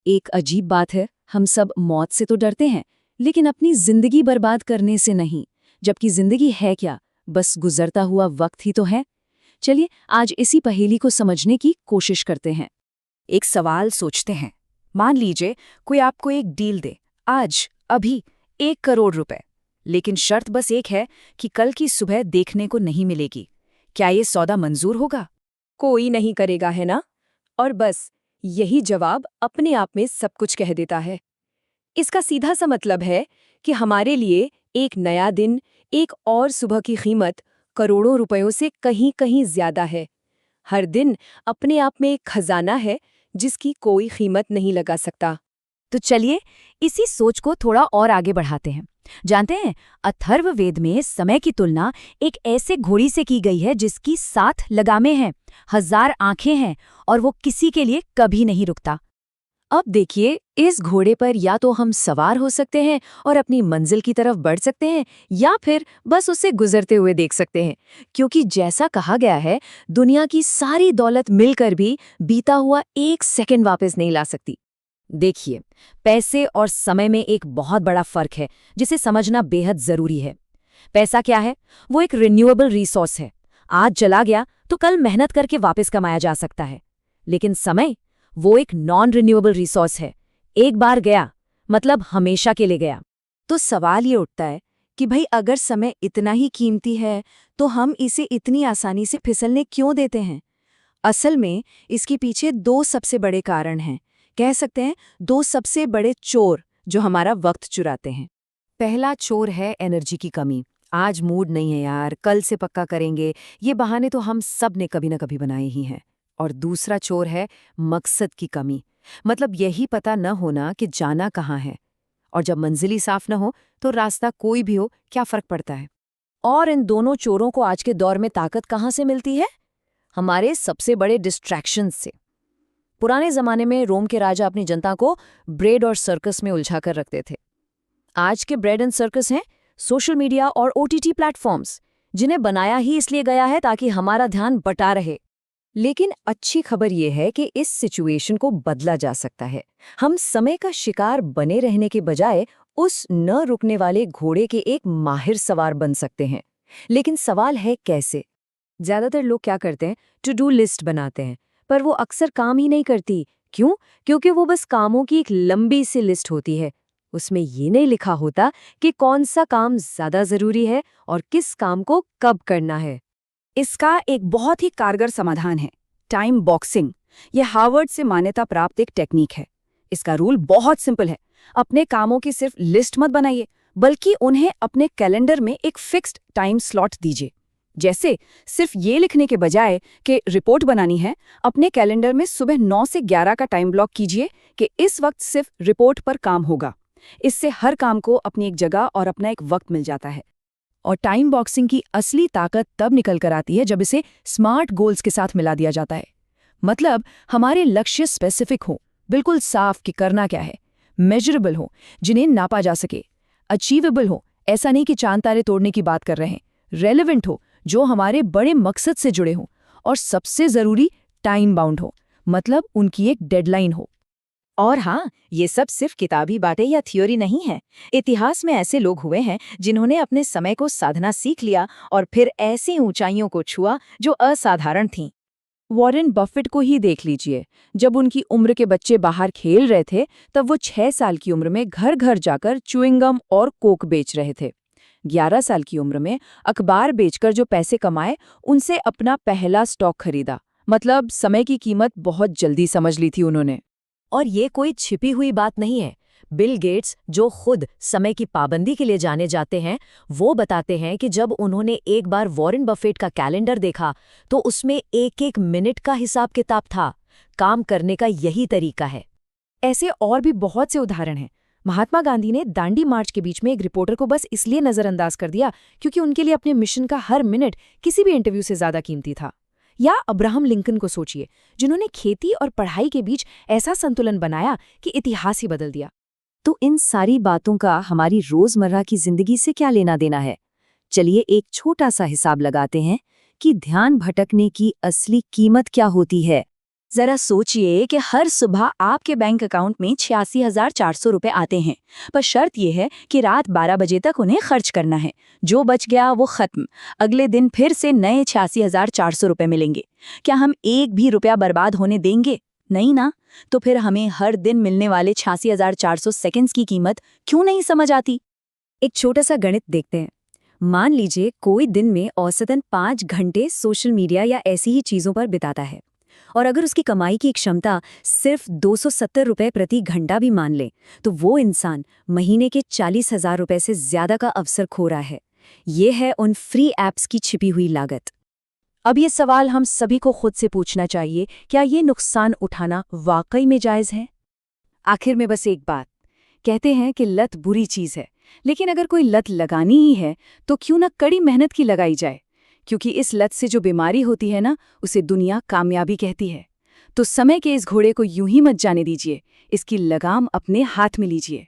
एक अजीब बात है, हम सब मौत से तो डरते हैं, लेकिन अपनी जिंदगी बर्बाद करने से नहीं। जबकि जिंदगी है क्या, बस गुजरता हुआ वक्त ही तो है। चलिए आज इसी पहेली को समझने की कोशिश करते हैं। एक सवाल सोचते हैं। मान लीजिए कोई आपको एक डील दे, आज अभी 1 करोड़ रुपए, लेकिन शर्त बस एक है कि कल की सुबह देखने को नहीं मिलेगी। क्या ये सौदा मंजूर होगा? कोई नहीं करेगा, है ना? और बस यही जवाब अपने आप में सब कुछ कह देता है। इसका सीधा सा मतलब है कि हमारे लिए एक नया दिन, एक और सुबह की कीमत करोड़ों रुपयों से कहीं कहीं ज्यादा है। हर दिन अपने आप में एक खजाना है जिसकी कोई कीमत नहीं लगा सकता। तो चलिए इसी सोच को थोड़ा और आगे बढ़ाते हैं। जानते हैं, अथर्ववेद में समय की तुलना एक ऐसे घोड़ी से की गई है जिसकी 7 लगामें हैं, 1000 आंखें हैं और वो किसी के लिए कभी नहीं रुकता। अब देखिए, इस घोड़े पर या तो हम सवार हो सकते हैं और अपनी मंजिल की तरफ बढ़ सकते हैं, या फिर बस उसे गुजरते हुए देख सकते हैं। क्योंकि जैसा कहा गया है, दुनिया की सारी दौलत मिलकर भी बीता हुआ 1 सेकंड वापस नहीं ला सकती। देखिए, पैसे और समय में एक बहुत बड़ा फर्क है जिसे समझना बेहद जरूरी है। पैसा क्या है? वो एक रिन्यूएबल रिसोर्स है। आज चला गया तो कल मेहनत करके वापस कमाया जा सकता है। लेकिन समय, वो एक नॉन रिन्यूएबल रिसोर्स है। एक बार गया मतलब हमेशा के लिए गया। तो सवाल ये उठता है कि भाई अगर समय इतना ही कीमती है तो हम इसे इतनी आसानी से फिसलने क्यों देते हैं? असल में इसके पीछे 2 सबसे बड़े कारण हैं। कह सकते हैं 2 सबसे बड़े चोर जो हमारा वक्त चुराते हैं। पहला चोर है एनर्जी की कमी। आज मूड नहीं है यार, कल से पक्का करेंगे, ये बहाने तो हम सब ने कभी न कभी बनाए ही हैं। और दूसरा चोर है मकसद की कमी, मतलब यही पता न होना कि जाना कहाँ है। और जब मंजिल ही साफ न हो तो रास्ता कोई भी हो, क्या फर्क पड़ता है? और इन दोनों चोरों को आज के दौर में ताकत कहाँ से मिलती है? हमारे सबसे बड़े डिस्ट्रैक्शंस से। पुराने जमाने में रोम के राजा अपनी जनता को ब्रेड और सर्कस में उलझा कर रखते थे। आज के ब्रेड एंड सर्कस हैं सोशल मीडिया और ओटीटी प्लेटफॉर्म्स, जिन्हें बनाया ही इसलिए गया है ताकि हमारा ध्यान बटा रहे। लेकिन अच्छी खबर यह है कि इस सिचुएशन को बदला जा सकता है। हम समय का शिकार बने रहने के बजाय उस न रुकने वाले घोड़े के एक माहिर सवार बन सकते हैं। लेकिन सवाल है कैसे? ज्यादातर लोग क्या करते हैं, टू डू लिस्ट बनाते हैं, पर वो अक्सर काम ही नहीं करती। क्यों? क्योंकि वो बस कामों की एक लंबी सी लिस्ट होती है। उसमें ये नहीं लिखा होता कि कौन सा काम ज्यादा जरूरी है और किस काम को कब करना है। इसका एक बहुत ही कारगर समाधान है, टाइम बॉक्सिंग। यह हार्वर्ड से मान्यता प्राप्त एक टेक्निक है। इसका रूल बहुत सिंपल है। अपने कामों की सिर्फ लिस्ट मत बनाइए, बल्कि उन्हें अपने कैलेंडर में एक फिक्स्ड टाइम स्लॉट दीजिए। जैसे सिर्फ ये लिखने के बजाय कि रिपोर्ट बनानी है, अपने कैलेंडर में सुबह 9 से 11 का टाइम ब्लॉक कीजिए कि इस वक्त सिर्फ रिपोर्ट पर काम होगा। इससे हर काम को अपनी एक जगह और अपना एक वक्त मिल जाता है। और टाइम बॉक्सिंग की असली ताकत तब निकल कर आती है जब इसे स्मार्ट गोल्स के साथ मिला दिया जाता है। मतलब हमारे लक्ष्य स्पेसिफिक हो, बिल्कुल साफ कि करना क्या है, मेजरेबल हो, जिन्हें नापा जा सके, अचीवेबल हो, ऐसा नहीं कि चांद तारे तोड़ने की बात कर रहे हैं, रेलेवेंट हो, जो हमारे बड़े मकसद से जुड़े हों, और सबसे जरूरी टाइम बाउंड हो, मतलब उनकी एक डेडलाइन हो। और हाँ, ये सब सिर्फ किताबी बातें या थ्योरी नहीं है। इतिहास में ऐसे लोग हुए हैं जिन्होंने अपने समय को साधना सीख लिया और फिर ऐसी ऊंचाइयों को छुआ जो असाधारण थीं। वॉरेन बफेट को ही देख लीजिए। जब उनकी उम्र के बच्चे बाहर खेल रहे थे, तब वो 6 साल की उम्र में घर घर जाकर च्युइंगम और कोक बेच रहे थे। 11 साल की उम्र में अखबार बेचकर जो पैसे कमाए, उनसे अपना पहला स्टॉक खरीदा। मतलब समय की कीमत बहुत जल्दी समझ ली थी उन्होंने। और ये कोई छिपी हुई बात नहीं है। बिल गेट्स, जो खुद समय की पाबंदी के लिए जाने जाते हैं, वो बताते हैं कि जब उन्होंने एक बार वॉरेन बफेट का कैलेंडर देखा तो उसमें एक एक मिनट का हिसाब किताब था। काम करने का यही तरीका है। ऐसे और भी बहुत से उदाहरण हैं। महात्मा गांधी ने दांडी मार्च के बीच में एक रिपोर्टर को बस इसलिए नजरअंदाज कर दिया क्योंकि उनके लिए अपने मिशन का हर मिनट किसी भी इंटरव्यू से ज्यादा कीमती था। या अब्राहम लिंकन को सोचिए, जिन्होंने खेती और पढ़ाई के बीच ऐसा संतुलन बनाया कि इतिहास ही बदल दिया। तो इन सारी बातों का हमारी रोजमर्रा की जिंदगी से क्या लेना देना है? चलिए एक छोटा सा हिसाब लगाते हैं कि ध्यान भटकने की असली कीमत क्या होती है। जरा सोचिए कि हर सुबह आपके बैंक अकाउंट में 86,400 रुपए आते हैं, पर शर्त यह है कि रात 12 बजे तक उन्हें खर्च करना है। जो बच गया वो खत्म। अगले दिन फिर से नए 86,400 रुपए मिलेंगे। क्या हम एक भी रुपया बर्बाद होने देंगे? नहीं ना। तो फिर हमें हर दिन मिलने वाले 86,400 सेकंड्स की कीमत क्यों नहीं समझ आती? एक छोटा सा गणित देखते हैं। मान लीजिए कोई दिन में औसतन 5 घंटे सोशल मीडिया या ऐसी ही चीजों पर बिताता है, और अगर उसकी कमाई की क्षमता सिर्फ 270 रुपए प्रति घंटा भी मान ले, तो वो इंसान महीने के 40,000 रुपए से ज्यादा का अवसर खो रहा है। ये है उन फ्री ऐप्स की छिपी हुई लागत। अब ये सवाल हम सभी को खुद से पूछना चाहिए, क्या ये नुकसान उठाना वाकई में जायज है? आखिर में बस एक बात, कहते हैं कि लत बुरी चीज है, लेकिन अगर कोई लत लगानी ही है तो क्यों ना कड़ी मेहनत की लगाई जाए, क्योंकि इस लत से जो बीमारी होती है ना, उसे दुनिया कामयाबी कहती है। तो समय के इस घोड़े को यूं ही मत जाने दीजिए, इसकी लगाम अपने हाथ में लीजिए।